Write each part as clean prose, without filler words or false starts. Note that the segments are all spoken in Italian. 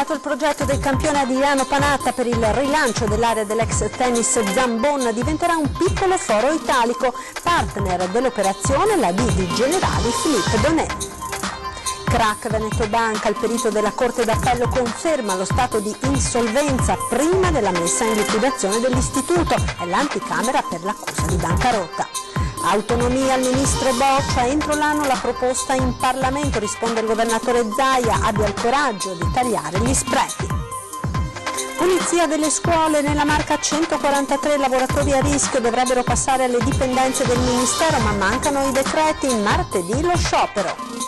presentato il progetto del campione Adriano Panatta per il rilancio dell'area dell'ex tennis Zambon. Diventerà un piccolo foro italico. Partner dell'operazione la D Generali Philippe Donet. Crack Veneto Banca, il perito della Corte d'Appello conferma lo stato di insolvenza prima della messa in liquidazione dell'istituto e l'anticamera per l'accusa di bancarotta. Autonomia al ministro Boccia, entro l'anno la proposta in Parlamento, risponde il governatore Zaia, abbia il coraggio di tagliare gli sprechi. Pulizia delle scuole, nella Marca 143 lavoratori a rischio dovrebbero passare alle dipendenze del Ministero ma mancano i decreti, martedì lo sciopero.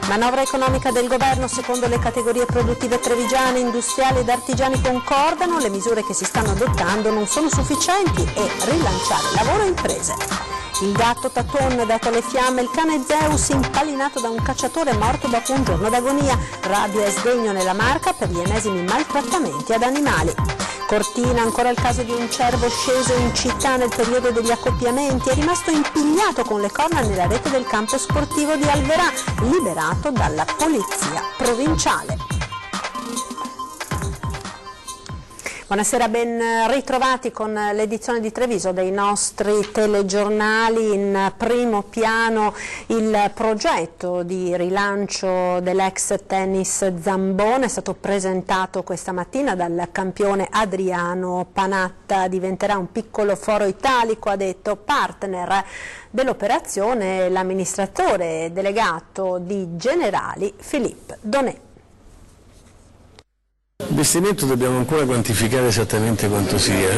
Manovra economica del governo, secondo le categorie produttive trevigiane, industriali ed artigiani concordano, le misure che si stanno adottando non sono sufficienti e rilanciare lavoro e imprese. Il gatto Taton dato alle fiamme, il cane Zeus impallinato da un cacciatore morto dopo un giorno d'agonia, rabbia e sdegno nella Marca per gli ennesimi maltrattamenti ad animali. Cortina, ancora il caso di un cervo sceso in città nel periodo degli accoppiamenti, è rimasto impigliato con le corna nella rete del campo sportivo di Alverà, liberato dalla polizia provinciale. Buonasera, ben ritrovati con l'edizione di Treviso dei nostri telegiornali. In primo piano il progetto di rilancio dell'ex tennis Zambon è stato presentato questa mattina dal campione Adriano Panatta. Diventerà un piccolo foro italico, ha detto. Partner dell'operazione l'amministratore delegato di Generali Philippe Donet. L'investimento dobbiamo ancora quantificare esattamente quanto sia,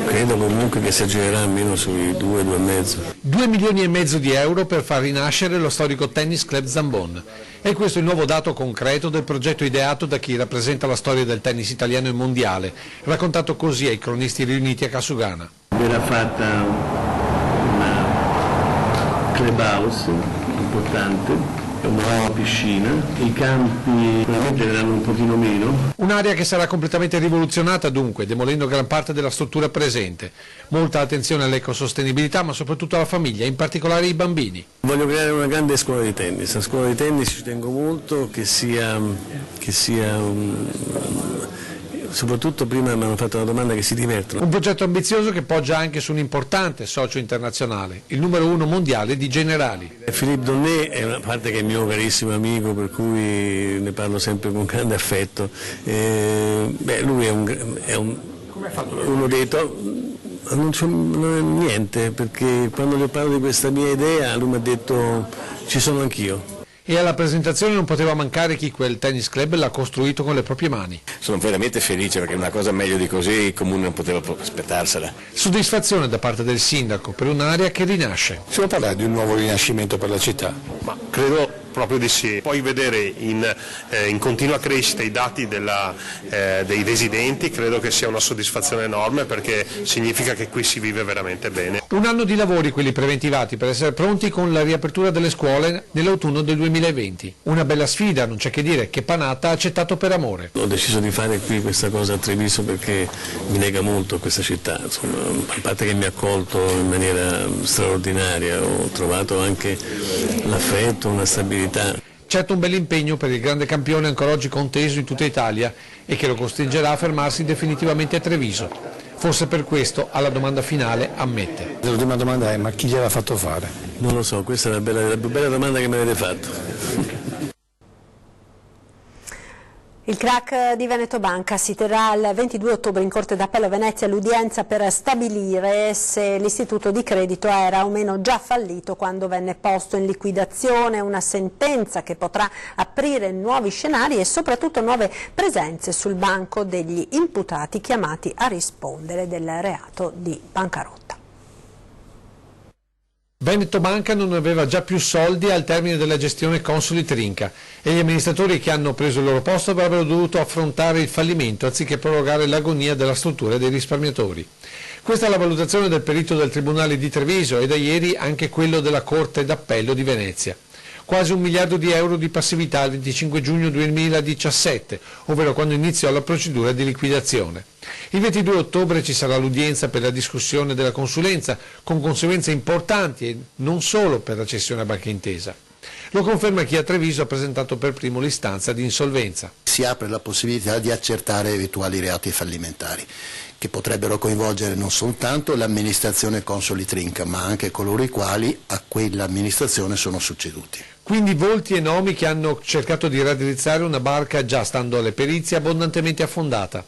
credo comunque che si aggirerà almeno sui 2,5. 2,5 milioni di euro per far rinascere lo storico tennis club Zambon. E questo è il nuovo dato concreto del progetto ideato da chi rappresenta la storia del tennis italiano e mondiale, raccontato così ai cronisti riuniti a Casugana. Verrà fatta una clubhouse importante, una nuova piscina, i campi probabilmente verranno un pochino meno. Un'area che sarà completamente rivoluzionata dunque, demolendo gran parte della struttura presente. Molta attenzione all'ecosostenibilità ma soprattutto alla famiglia, in particolare ai bambini. Voglio creare una grande scuola di tennis, la scuola di tennis ci tengo molto che sia soprattutto prima mi hanno fatto una domanda che si divertono. Un progetto ambizioso che poggia anche su un importante socio internazionale, il numero 1 mondiale di Generali. Philippe Donet è una parte che è mio carissimo amico, per cui ne parlo sempre con grande affetto. Lui è uno dei top. Non c'è niente, perché quando gli parlo di questa mia idea lui mi ha detto ci sono anch'io. E alla presentazione non poteva mancare chi quel tennis club l'ha costruito con le proprie mani. Sono veramente felice perché una cosa meglio di così il Comune non poteva proprio aspettarsela. Soddisfazione da parte del sindaco per un'area che rinasce. Si può parlare di un nuovo rinascimento per la città? Ma credo proprio di sì. Poi vedere in continua crescita i dati dei residenti credo che sia una soddisfazione enorme perché significa che qui si vive veramente bene. Un anno di lavori quelli preventivati per essere pronti con la riapertura delle scuole nell'autunno del 2020. Una bella sfida, non c'è che dire, che Panatta ha accettato per amore. Ho deciso di fare qui questa cosa a Treviso perché mi lega molto a questa città, insomma, a parte che mi ha accolto in maniera straordinaria, ho trovato anche l'affetto, una stabilità. Certo un bel impegno per il grande campione ancora oggi conteso in tutta Italia e che lo costringerà a fermarsi definitivamente a Treviso. Forse per questo alla domanda finale ammette. L'ultima domanda è: ma chi gliel'ha fatto fare? Non lo so, questa è la più bella domanda che mi avete fatto. Il crack di Veneto Banca si terrà il 22 ottobre in Corte d'Appello a Venezia l'udienza per stabilire se l'istituto di credito era o meno già fallito quando venne posto in liquidazione, una sentenza che potrà aprire nuovi scenari e soprattutto nuove presenze sul banco degli imputati chiamati a rispondere del reato di bancarotta. Veneto Banca non aveva già più soldi al termine della gestione Consoli Trinca e gli amministratori che hanno preso il loro posto avrebbero dovuto affrontare il fallimento anziché prorogare l'agonia della struttura e dei risparmiatori. Questa è la valutazione del perito del Tribunale di Treviso e da ieri anche quello della Corte d'Appello di Venezia. Quasi 1 miliardo di euro di passività il 25 giugno 2017, ovvero quando iniziò la procedura di liquidazione. Il 22 ottobre ci sarà l'udienza per la discussione della consulenza, con conseguenze importanti e non solo per la cessione a Banca Intesa. Lo conferma chi a Treviso ha presentato per primo l'istanza di insolvenza. si apre la possibilità di accertare eventuali reati fallimentari, che potrebbero coinvolgere non soltanto l'amministrazione Consoli Trinca, ma anche coloro i quali a quell'amministrazione sono succeduti. Quindi volti e nomi che hanno cercato di raddrizzare una barca già stando alle perizie abbondantemente affondata.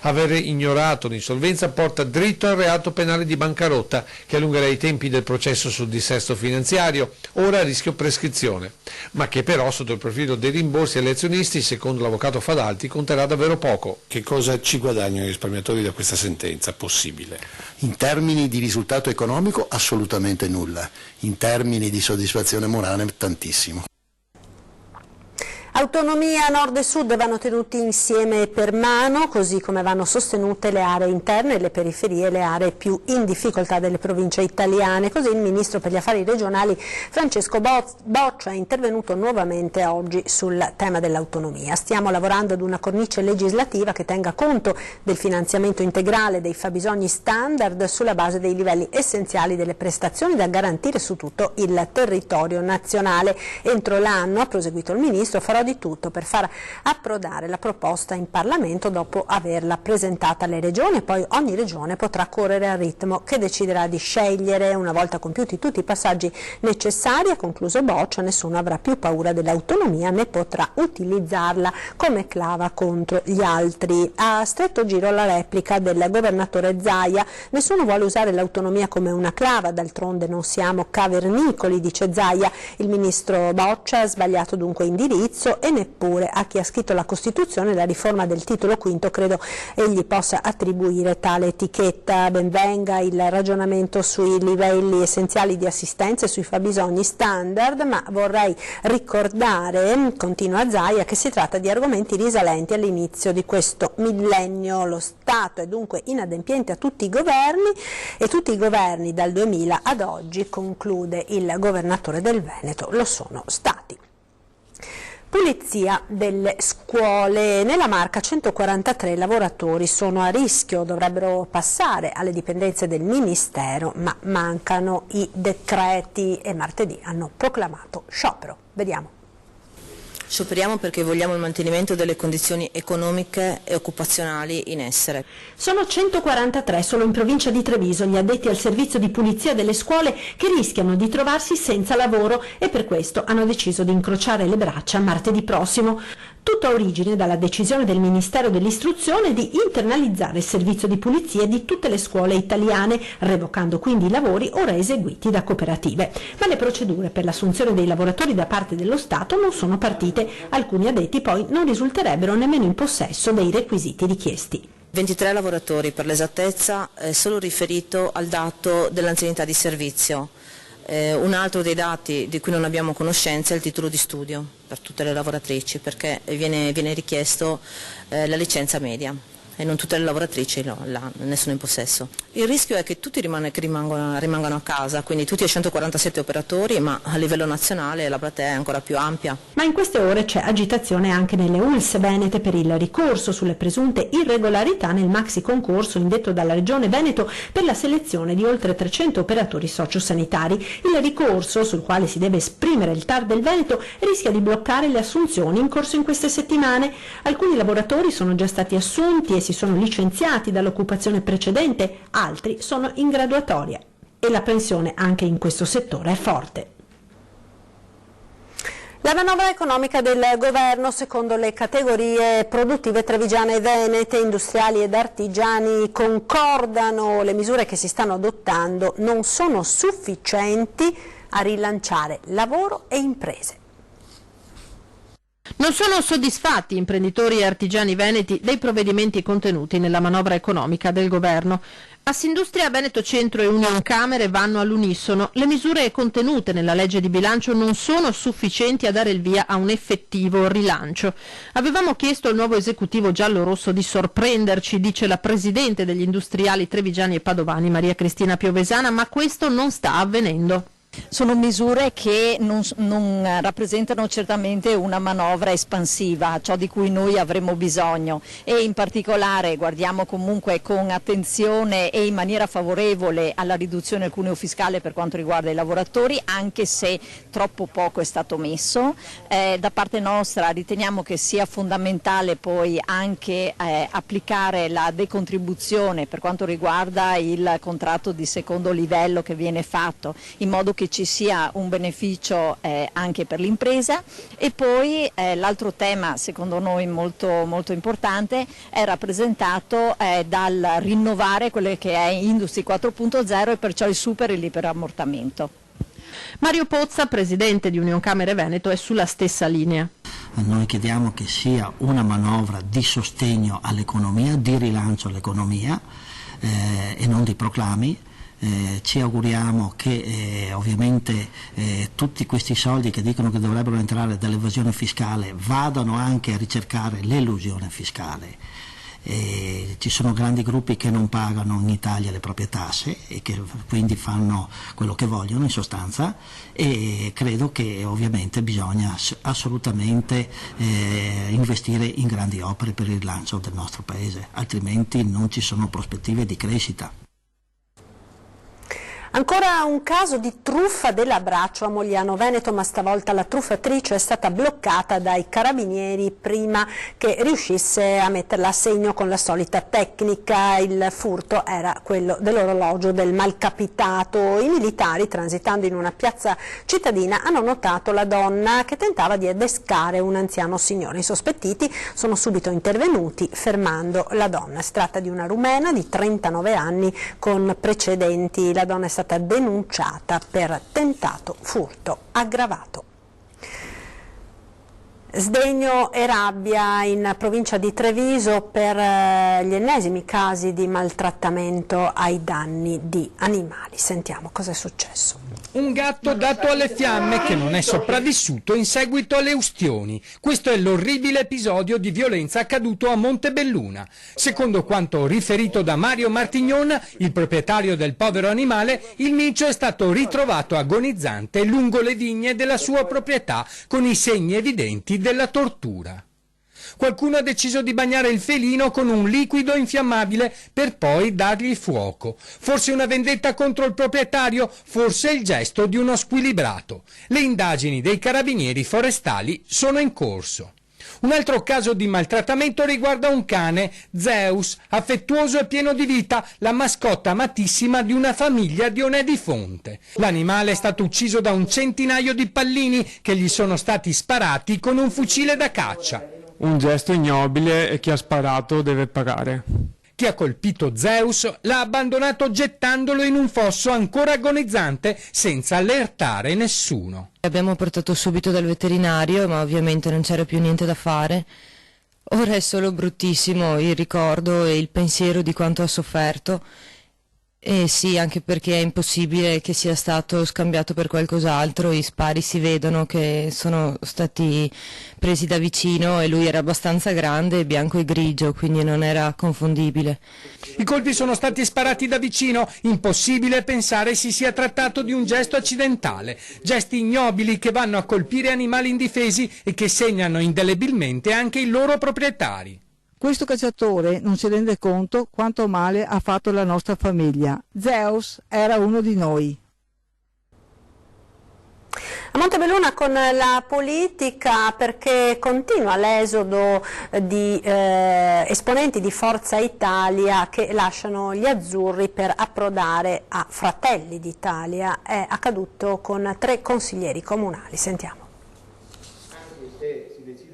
Avere ignorato l'insolvenza porta dritto al reato penale di bancarotta, che allungherà i tempi del processo sul dissesto finanziario, ora a rischio prescrizione, ma che però sotto il profilo dei rimborsi agli azionisti, secondo l'avvocato Fadalti, conterà davvero poco. Che cosa ci guadagnano i risparmiatori da questa sentenza possibile? In termini di risultato economico assolutamente nulla, in termini di soddisfazione morale tantissimo. Autonomia nord e sud vanno tenuti insieme per mano, così come vanno sostenute le aree interne, le periferie e le aree più in difficoltà delle province italiane. Così il Ministro per gli Affari Regionali Francesco Boccia è intervenuto nuovamente oggi sul tema dell'autonomia. Stiamo lavorando ad una cornice legislativa che tenga conto del finanziamento integrale dei fabbisogni standard sulla base dei livelli essenziali delle prestazioni da garantire su tutto il territorio nazionale. Entro l'anno, ha proseguito il Ministro, farò di tutto per far approdare la proposta in Parlamento dopo averla presentata alle regioni, e poi ogni regione potrà correre al ritmo che deciderà di scegliere. Una volta compiuti tutti i passaggi necessari, ha concluso Boccia, nessuno avrà più paura dell'autonomia né potrà utilizzarla come clava contro gli altri. A stretto giro la replica del governatore Zaia: nessuno vuole usare l'autonomia come una clava, d'altronde non siamo cavernicoli, dice Zaia. Il ministro Boccia ha sbagliato dunque indirizzo, e neppure a chi ha scritto la Costituzione e la riforma del titolo quinto credo egli possa attribuire tale etichetta. Ben venga il ragionamento sui livelli essenziali di assistenza e sui fabbisogni standard, ma vorrei ricordare, continua Zaia, che si tratta di argomenti risalenti all'inizio di questo millennio. Lo Stato è dunque inadempiente a tutti i governi, e tutti i governi dal 2000 ad oggi, conclude il governatore del Veneto, lo sono stati. Pulizia delle scuole. Nella Marca 143 lavoratori sono a rischio, dovrebbero passare alle dipendenze del Ministero, ma mancano i decreti e martedì hanno proclamato sciopero. Vediamo. Scioperiamo perché vogliamo il mantenimento delle condizioni economiche e occupazionali in essere. Sono 143 solo in provincia di Treviso gli addetti al servizio di pulizia delle scuole che rischiano di trovarsi senza lavoro, e per questo hanno deciso di incrociare le braccia martedì prossimo. Tutto ha origine dalla decisione del Ministero dell'Istruzione di internalizzare il servizio di pulizia di tutte le scuole italiane, revocando quindi i lavori ora eseguiti da cooperative. Ma le procedure per l'assunzione dei lavoratori da parte dello Stato non sono partite. Alcuni addetti poi non risulterebbero nemmeno in possesso dei requisiti richiesti. 23 lavoratori per l'esattezza, solo riferito al dato dell'anzianità di servizio. Un altro dei dati di cui non abbiamo conoscenza è il titolo di studio per tutte le lavoratrici, perché viene richiesto la licenza media e non tutte le lavoratrici ne sono in possesso. Il rischio è che tutti rimangano a casa, quindi tutti i 147 operatori, ma a livello nazionale la platea è ancora più ampia. Ma in queste ore c'è agitazione anche nelle ULSS venete per il ricorso sulle presunte irregolarità nel maxi concorso indetto dalla Regione Veneto per la selezione di oltre 300 operatori sociosanitari. Il ricorso, sul quale si deve esprimere il TAR del Veneto, rischia di bloccare le assunzioni in corso in queste settimane. Alcuni lavoratori sono già stati assunti e si sono licenziati dall'occupazione precedente, altri sono in graduatoria, e la pressione anche in questo settore è forte. La manovra economica del governo, secondo le categorie produttive trevigiane e venete, industriali ed artigiani, concordano: le misure che si stanno adottando non sono sufficienti a rilanciare lavoro e imprese. Non sono soddisfatti imprenditori e artigiani veneti dei provvedimenti contenuti nella manovra economica del governo. Assindustria Veneto Centro e Union Camere vanno all'unisono. Le misure contenute nella legge di bilancio non sono sufficienti a dare il via a un effettivo rilancio. Avevamo chiesto al nuovo esecutivo giallo-rosso di sorprenderci, dice la presidente degli industriali trevigiani e padovani Maria Cristina Piovesana, ma questo non sta avvenendo. Sono misure che non rappresentano certamente una manovra espansiva, ciò di cui noi avremo bisogno, e in particolare guardiamo comunque con attenzione e in maniera favorevole alla riduzione del cuneo fiscale per quanto riguarda i lavoratori, anche se troppo poco è stato messo. Da parte nostra riteniamo che sia fondamentale poi anche applicare la decontribuzione per quanto riguarda il contratto di secondo livello che viene fatto, in modo che ci sia un beneficio anche per l'impresa. E poi l'altro tema secondo noi molto, molto importante è rappresentato dal rinnovare quelle che è Industry 4.0 e perciò il super e l'iperammortamento. Mario Pozza, presidente di Unioncamere Veneto, è sulla stessa linea. Noi chiediamo che sia una manovra di sostegno all'economia, di rilancio all'economia e non di proclami. Ci auguriamo che ovviamente tutti questi soldi che dicono che dovrebbero entrare dall'evasione fiscale vadano anche a ricercare l'elusione fiscale. Ci sono grandi gruppi che non pagano in Italia le proprie tasse e che quindi fanno quello che vogliono in sostanza, e credo che ovviamente bisogna assolutamente investire in grandi opere per il rilancio del nostro Paese, altrimenti non ci sono prospettive di crescita. Ancora un caso di truffa dell'abbraccio a Mogliano Veneto, ma stavolta la truffatrice è stata bloccata dai carabinieri prima che riuscisse a metterla a segno con la solita tecnica. Il furto era quello dell'orologio del malcapitato. I militari, transitando in una piazza cittadina, hanno notato la donna che tentava di adescare un anziano signore. I sospettiti sono subito intervenuti fermando la donna. Si tratta di una rumena di 39 anni con precedenti. La donna è stata denunciata per tentato furto aggravato. Sdegno e rabbia in provincia di Treviso per gli ennesimi casi di maltrattamento ai danni di animali. Sentiamo cosa è successo. Un gatto dato alle fiamme che non è sopravvissuto in seguito alle ustioni. Questo è l'orribile episodio di violenza accaduto a Montebelluna. Secondo quanto riferito da Mario Martignon, il proprietario del povero animale, il micio è stato ritrovato agonizzante lungo le vigne della sua proprietà con i segni evidenti della tortura. Qualcuno ha deciso di bagnare il felino con un liquido infiammabile per poi dargli fuoco. Forse una vendetta contro il proprietario, forse il gesto di uno squilibrato. Le indagini dei carabinieri forestali sono in corso. Un altro caso di maltrattamento riguarda un cane, Zeus, affettuoso e pieno di vita, la mascotta amatissima di una famiglia di Onè di Fonte. L'animale è stato ucciso da un centinaio di pallini che gli sono stati sparati con un fucile da caccia. Un gesto ignobile e chi ha sparato deve pagare. Chi ha colpito Zeus l'ha abbandonato gettandolo in un fosso ancora agonizzante senza allertare nessuno. Abbiamo portato subito dal veterinario, ma ovviamente non c'era più niente da fare. Ora è solo bruttissimo il ricordo e il pensiero di quanto ha sofferto. E sì, anche perché è impossibile che sia stato scambiato per qualcos'altro, i spari si vedono che sono stati presi da vicino e lui era abbastanza grande, bianco e grigio, quindi non era confondibile. I colpi sono stati sparati da vicino, impossibile pensare si sia trattato di un gesto accidentale, gesti ignobili che vanno a colpire animali indifesi e che segnano indelebilmente anche i loro proprietari. Questo cacciatore non si rende conto quanto male ha fatto la nostra famiglia. Zeus era uno di noi. A Montebelluna con la politica, perché continua l'esodo di esponenti di Forza Italia che lasciano gli azzurri per approdare a Fratelli d'Italia. È accaduto con 3 consiglieri comunali. Sentiamo.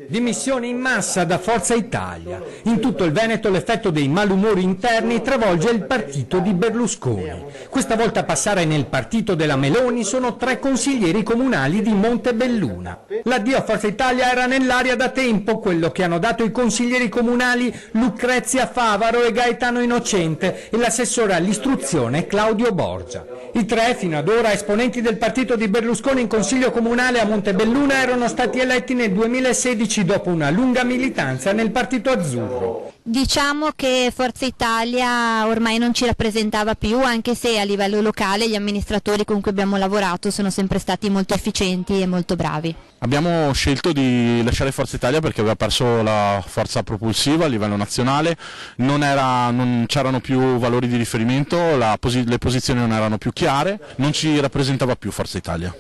Dimissioni in massa da Forza Italia. In tutto il Veneto l'effetto dei malumori interni travolge il partito di Berlusconi. Questa volta a passare nel partito della Meloni sono 3 consiglieri comunali di Montebelluna. L'addio a Forza Italia era nell'aria da tempo, quello che hanno dato i consiglieri comunali Lucrezia Favaro e Gaetano Innocente e l'assessore all'istruzione Claudio Borgia. I 3, fino ad ora esponenti del partito di Berlusconi in consiglio comunale a Montebelluna, erano stati eletti nel 2016 riuniti dopo una lunga militanza nel partito azzurro. Diciamo che Forza Italia ormai non ci rappresentava più, anche se a livello locale gli amministratori con cui abbiamo lavorato sono sempre stati molto efficienti e molto bravi. Abbiamo scelto di lasciare Forza Italia perché aveva perso la forza propulsiva a livello nazionale, non c'erano più valori di riferimento, le posizioni non erano più chiare, non ci rappresentava più Forza Italia.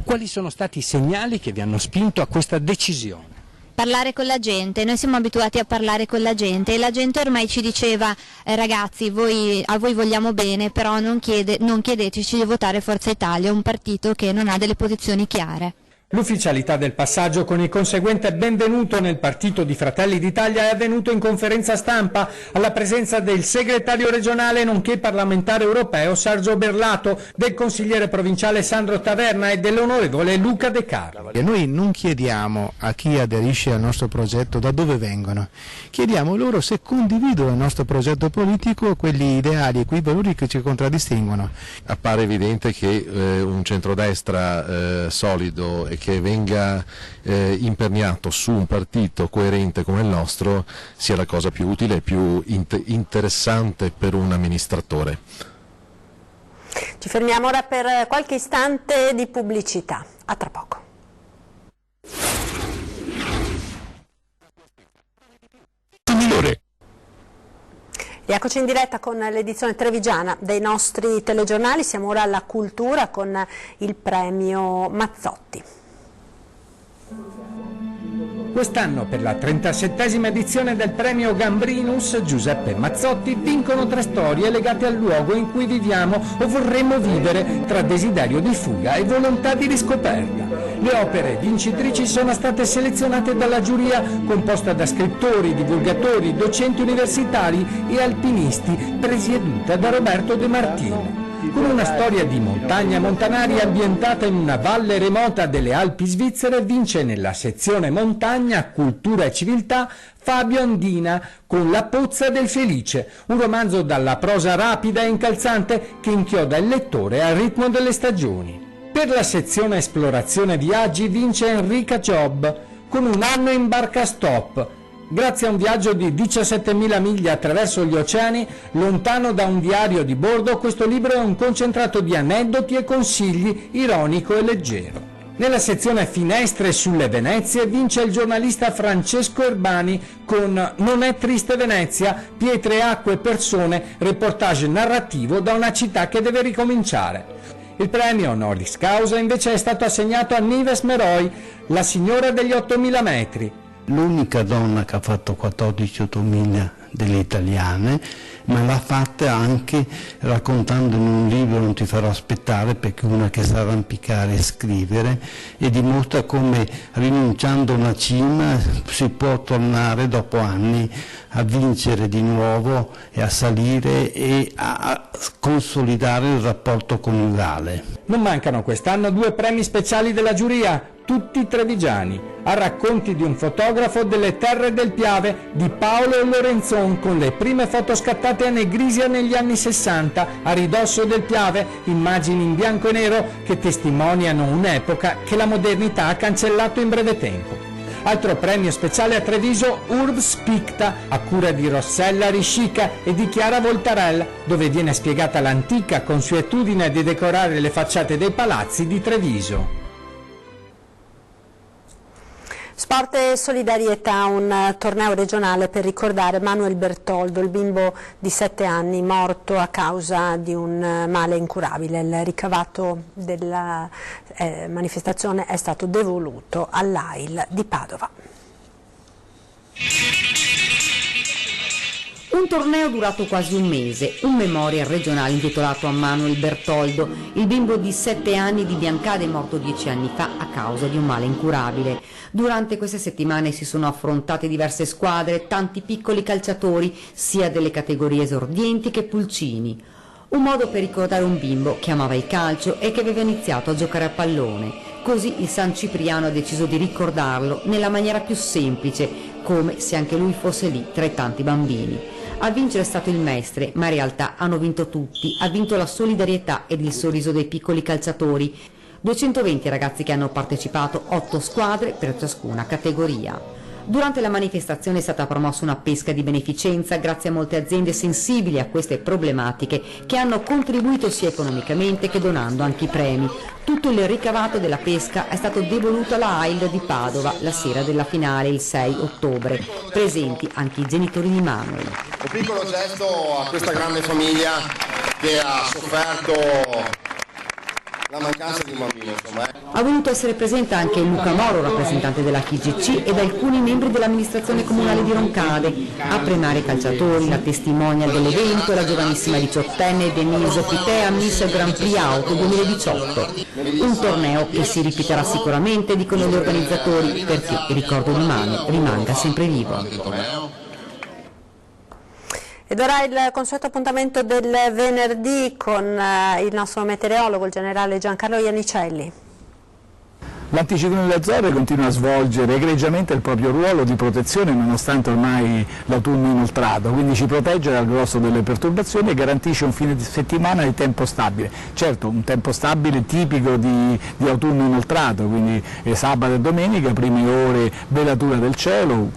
Quali sono stati i segnali che vi hanno spinto a questa decisione? Parlare con la gente, noi siamo abituati a parlare con la gente e la gente ormai ci diceva ragazzi a voi vogliamo bene, però non chiedeteci di votare Forza Italia, un partito che non ha delle posizioni chiare. L'ufficialità del passaggio con il conseguente benvenuto nel partito di Fratelli d'Italia è avvenuto in conferenza stampa alla presenza del segretario regionale nonché parlamentare europeo Sergio Berlato, del consigliere provinciale Sandro Taverna e dell'onorevole Luca De Carlo. E noi non chiediamo a chi aderisce al nostro progetto da dove vengono, chiediamo loro se condividono il nostro progetto politico, quelli ideali e quei valori che ci contraddistinguono. Appare evidente che un centrodestra solido e che venga imperniato su un partito coerente come il nostro sia la cosa più utile e più interessante per un amministratore. Ci fermiamo ora per qualche istante di pubblicità. A tra poco. Eccoci in diretta con l'edizione trevigiana dei nostri telegiornali. Siamo ora alla cultura con il premio Mazzotti. Quest'anno per la 37esima edizione del premio Gambrinus Giuseppe Mazzotti vincono 3 storie legate al luogo in cui viviamo o vorremmo vivere, tra desiderio di fuga e volontà di riscoperta. Le opere vincitrici sono state selezionate dalla giuria composta da scrittori, divulgatori, docenti universitari e alpinisti, presieduta da Roberto De Martino. Con una storia di montagna montanari ambientata in una valle remota delle Alpi svizzere, vince nella sezione montagna, cultura e civiltà Fabio Andina con La pozza del felice, un romanzo dalla prosa rapida e incalzante che inchioda il lettore al ritmo delle stagioni. Per la sezione esplorazione viaggi vince Enrica Job con Un anno in barca stop. Grazie a un viaggio di 17.000 miglia attraverso gli oceani, lontano da un diario di bordo, questo libro è un concentrato di aneddoti e consigli, ironico e leggero. Nella sezione Finestre sulle Venezie vince il giornalista Francesco Erbani con Non è triste Venezia, pietre, acque, persone, reportage narrativo da una città che deve ricominciare. Il premio honoris causa invece è stato assegnato a Nives Meroy, la signora degli 8.000 metri. L'unica donna che ha fatto 14 miglia delle italiane, ma l'ha fatta anche raccontando in un libro Non ti farò aspettare, perché una che sa arrampicare e scrivere, e dimostra come rinunciando a una cima si può tornare dopo anni a vincere di nuovo e a salire e a consolidare il rapporto coniugale. Non mancano quest'anno 2 premi speciali della giuria, tutti trevigiani, a racconti di un fotografo delle terre del Piave di Paolo Lorenzon, con le prime foto scattate a Negrisia negli anni 60 a ridosso del Piave, immagini in bianco e nero che testimoniano un'epoca che la modernità ha cancellato in breve tempo. Altro premio speciale a Treviso, Urbs Picta, a cura di Rossella Riscica e di Chiara Voltarella, dove viene spiegata l'antica consuetudine di decorare le facciate dei palazzi di Treviso. Sport e solidarietà, un torneo regionale per ricordare Manuel Bertoldo, il bimbo di 7 anni morto a causa di un male incurabile. Il ricavato della manifestazione è stato devoluto all'AIL di Padova. Un torneo durato quasi un mese, un memorial regionale intitolato a Manuel Bertoldo, il bimbo di 7 anni di Biancade morto 10 anni fa a causa di un male incurabile. Durante queste settimane si sono affrontate diverse squadre, tanti piccoli calciatori, sia delle categorie esordienti che pulcini. Un modo per ricordare un bimbo che amava il calcio e che aveva iniziato a giocare a pallone. Così il San Cipriano ha deciso di ricordarlo nella maniera più semplice, come se anche lui fosse lì tra i tanti bambini. A vincere è stato il Mestre, ma in realtà hanno vinto tutti, ha vinto la solidarietà ed il sorriso dei piccoli calciatori. 220 ragazzi che hanno partecipato, 8 squadre per ciascuna categoria. Durante la manifestazione è stata promossa una pesca di beneficenza grazie a molte aziende sensibili a queste problematiche che hanno contribuito sia economicamente che donando anche i premi. Tutto il ricavato della pesca è stato devoluto alla AIL di Padova la sera della finale, il 6 ottobre. Presenti anche i genitori di Manuel. Un piccolo gesto a questa grande famiglia che ha sofferto la mancanza di un bambino, insomma. Ha voluto essere presente anche Luca Moro, rappresentante della FIGC, ed alcuni membri dell'amministrazione comunale di Roncade. A premiare i calciatori, la testimonial dell'evento è la giovanissima 18enne Denise Pitea, Miss Grand Prix Auto 2018. Un torneo che si ripeterà sicuramente, dicono gli organizzatori, perché il ricordo di Manu rimanga sempre vivo. Ed ora il consueto appuntamento del venerdì con il nostro meteorologo, il generale Giancarlo Iannicelli. L'anticiclone delle Azzorre continua a svolgere egregiamente il proprio ruolo di protezione nonostante ormai l'autunno inoltrato, quindi ci protegge dal grosso delle perturbazioni e garantisce un fine settimana di tempo stabile. Certo, un tempo stabile tipico di autunno inoltrato, quindi sabato e domenica, prime ore velatura del cielo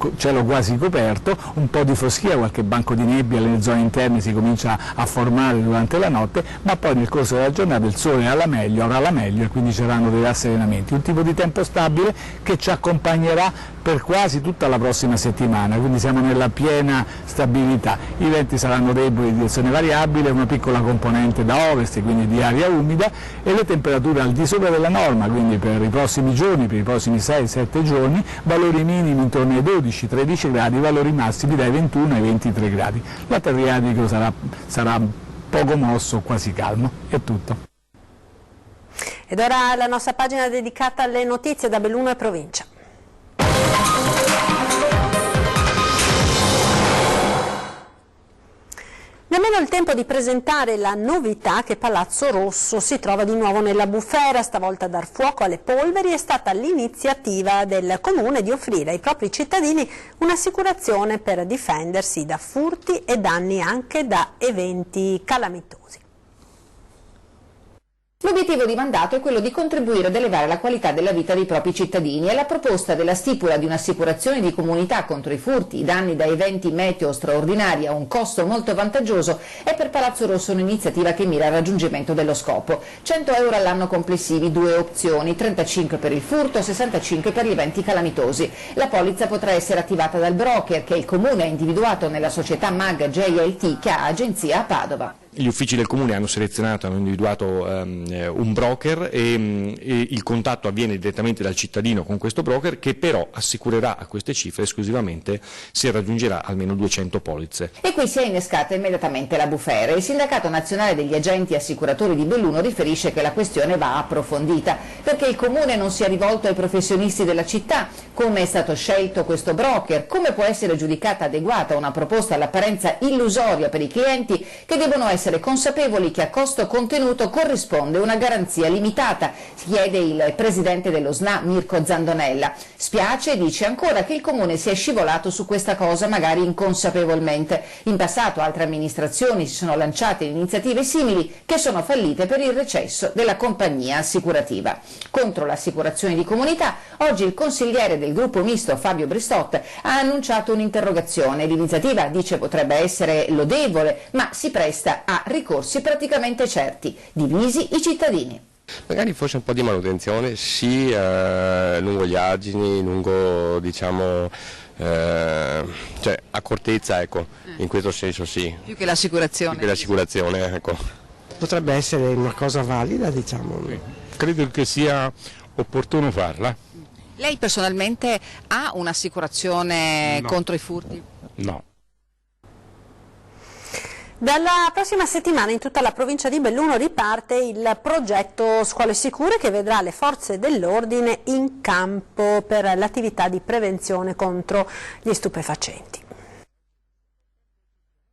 quasi coperto, un po' di foschia, qualche banco di nebbia nelle zone interne si comincia a formare durante la notte, ma poi nel corso della giornata il sole avrà la meglio e quindi ci saranno dei rasserenamenti. Un tipo di tempo stabile che ci accompagnerà per quasi tutta la prossima settimana, quindi siamo nella piena stabilità. I venti saranno deboli di direzione variabile, una piccola componente da ovest, quindi di aria umida, e le temperature al di sopra della norma, quindi per i prossimi giorni, per i prossimi 6-7 giorni, valori minimi intorno ai 12-13 gradi, valori massimi dai 21 ai 23 gradi. L'Adriatico sarà poco mosso, quasi calmo. È tutto. Ed ora la nostra pagina dedicata alle notizie da Belluno e provincia. Nemmeno il tempo di presentare la novità che Palazzo Rosso si trova di nuovo nella bufera, stavolta a dar fuoco alle polveri è stata l'iniziativa del Comune di offrire ai propri cittadini un'assicurazione per difendersi da furti e danni anche da eventi calamitosi. L'obiettivo di mandato è quello di contribuire ad elevare la qualità della vita dei propri cittadini e la proposta della stipula di un'assicurazione di comunità contro i furti, i danni da eventi meteo straordinari a un costo molto vantaggioso è per Palazzo Rosso un'iniziativa che mira al raggiungimento dello scopo. 100 euro all'anno complessivi, 2 opzioni, 35 per il furto, 65 per gli eventi calamitosi. La polizza potrà essere attivata dal broker che il Comune ha individuato nella società MAG JLT che ha agenzia a Padova. Gli uffici del Comune hanno individuato un broker e il contatto avviene direttamente dal cittadino con questo broker che però assicurerà a queste cifre esclusivamente se raggiungerà almeno 200 polizze. E qui si è innescata immediatamente la bufera. Il Sindacato Nazionale degli Agenti Assicuratori di Belluno riferisce che la questione va approfondita perché il Comune non si è rivolto ai professionisti della città, come è stato scelto questo broker, come può essere giudicata adeguata una proposta all'apparenza illusoria per i clienti che devono essere consapevoli che a costo contenuto corrisponde una garanzia limitata, chiede il presidente dello SNA Mirko Zandonella. Spiace, dice ancora, che il Comune sia scivolato su questa cosa magari inconsapevolmente. In passato altre amministrazioni si sono lanciate in iniziative simili che sono fallite per il recesso della compagnia assicurativa. Contro l'assicurazione di comunità, oggi il consigliere del gruppo misto Fabio Bristot ha annunciato un'interrogazione. L'iniziativa, dice, potrebbe essere lodevole, ma si presta a ricorsi praticamente certi, divisi i cittadini. Magari forse un po' di manutenzione, sì, lungo gli argini, lungo cioè accortezza, ecco, in questo senso sì. Più che l'assicurazione. Più che l'assicurazione, ecco. Potrebbe essere una cosa valida, diciamo. Credo che sia opportuno farla. Lei personalmente ha un'assicurazione contro i furti? No. Dalla prossima settimana in tutta la provincia di Belluno riparte il progetto Scuole Sicure che vedrà le forze dell'ordine in campo per l'attività di prevenzione contro gli stupefacenti.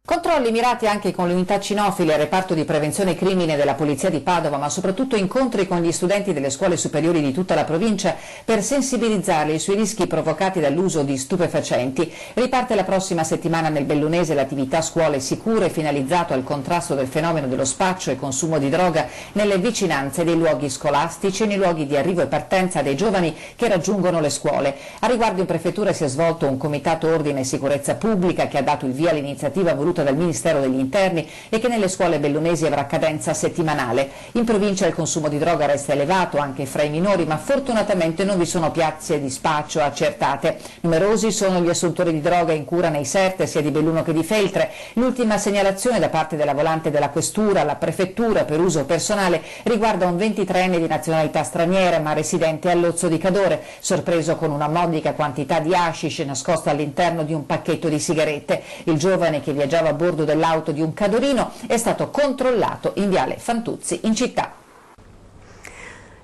Controlli mirati anche con le unità cinofile al reparto di prevenzione crimine della Polizia di Padova, ma soprattutto incontri con gli studenti delle scuole superiori di tutta la provincia per sensibilizzarli sui rischi provocati dall'uso di stupefacenti. Riparte la prossima settimana nel Bellunese l'attività Scuole Sicure, finalizzato al contrasto del fenomeno dello spaccio e consumo di droga nelle vicinanze dei luoghi scolastici e nei luoghi di arrivo e partenza dei giovani che raggiungono le scuole. A riguardo in prefettura si è svolto un comitato ordine e sicurezza pubblica che ha dato il via all'iniziativa voluta dal Ministero degli Interni e che nelle scuole bellunesi avrà cadenza settimanale. In provincia il consumo di droga resta elevato anche fra i minori, ma fortunatamente non vi sono piazze di spaccio accertate. Numerosi sono gli assuntori di droga in cura nei SERT sia di Belluno che di Feltre. L'ultima segnalazione da parte della volante della Questura alla Prefettura per uso personale riguarda un 23enne di nazionalità straniera ma residente a Lozzo di Cadore, sorpreso con una modica quantità di hashish nascosta all'interno di un pacchetto di sigarette. Il giovane, che viaggiava a bordo dell'auto di un cadorino, è stato controllato in viale Fantuzzi in città.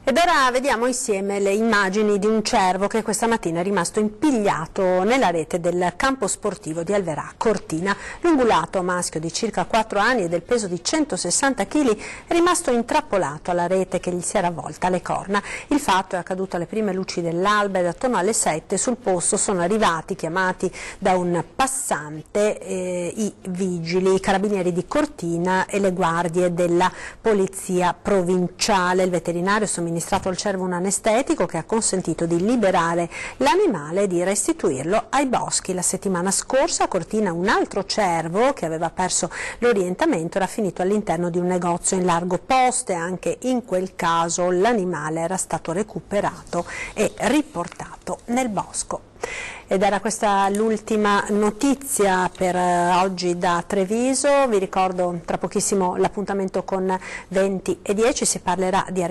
Ed ora vediamo insieme le immagini di un cervo che questa mattina è rimasto impigliato nella rete del campo sportivo di Alverà, Cortina. L'ungulato maschio di circa 4 anni e del peso di 160 kg è rimasto intrappolato alla rete che gli si era avvolta alle corna. Il fatto è accaduto alle prime luci dell'alba ed attorno alle 7 sul posto sono arrivati, chiamati da un passante, i vigili, i carabinieri di Cortina e le guardie della polizia provinciale. Il veterinario somministrato al cervo un anestetico che ha consentito di liberare l'animale e di restituirlo ai boschi. La settimana scorsa a Cortina un altro cervo che aveva perso l'orientamento era finito all'interno di un negozio in largo Poste. Anche in quel caso l'animale era stato recuperato e riportato nel bosco. Ed era questa l'ultima notizia per oggi da Treviso. Vi ricordo tra pochissimo l'appuntamento con 20 e 10, si parlerà di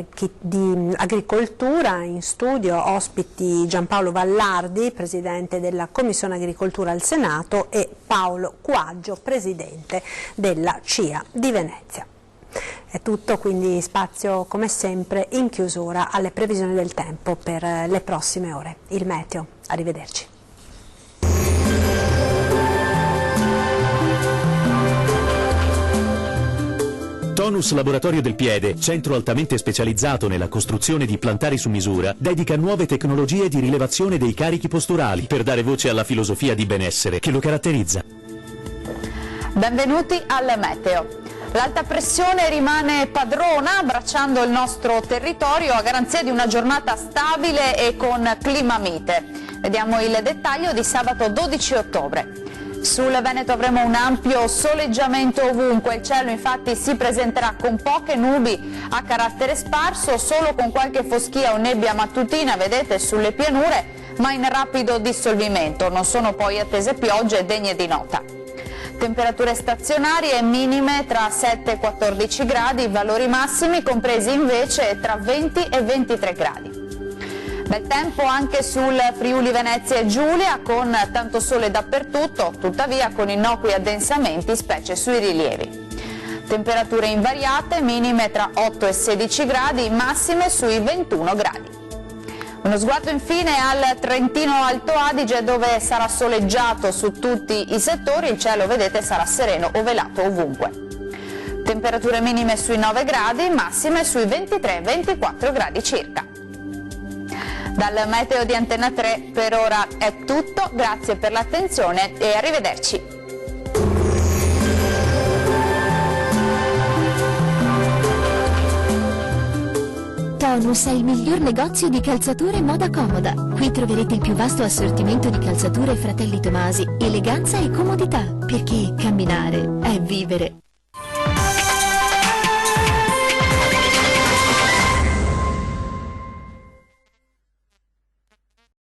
agricoltura. In studio ospiti Giampaolo Vallardi, presidente della Commissione Agricoltura al Senato, e Paolo Quaggio, presidente della CIA di Venezia. È tutto, quindi spazio come sempre in chiusura alle previsioni del tempo per le prossime ore. Il meteo, arrivederci. Tonus Laboratorio del Piede, centro altamente specializzato nella costruzione di plantari su misura, dedica nuove tecnologie di rilevazione dei carichi posturali per dare voce alla filosofia di benessere che lo caratterizza. Benvenuti al meteo. L'alta pressione rimane padrona abbracciando il nostro territorio a garanzia di una giornata stabile e con clima mite. Vediamo il dettaglio di sabato 12 ottobre. Sul Veneto avremo un ampio soleggiamento ovunque, il cielo infatti si presenterà con poche nubi a carattere sparso, solo con qualche foschia o nebbia mattutina, vedete, sulle pianure, ma in rapido dissolvimento. Non sono poi attese piogge degne di nota. Temperature stazionarie minime tra 7 e 14 gradi, valori massimi compresi invece tra 20 e 23 gradi. Bel tempo anche sul Friuli Venezia e Giulia, con tanto sole dappertutto, tuttavia con innocui addensamenti, specie sui rilievi. Temperature invariate, minime tra 8 e 16 gradi, massime sui 21 gradi. Uno sguardo infine al Trentino Alto Adige, dove sarà soleggiato su tutti i settori, il cielo vedete sarà sereno o velato ovunque. Temperature minime sui 9 gradi, massime sui 23-24 gradi circa. Dal meteo di Antena 3 per ora è tutto, grazie per l'attenzione e arrivederci. Tonus è il miglior negozio di calzature e moda comoda. Qui troverete il più vasto assortimento di calzature Fratelli Tomasi, eleganza e comodità, perché camminare è vivere.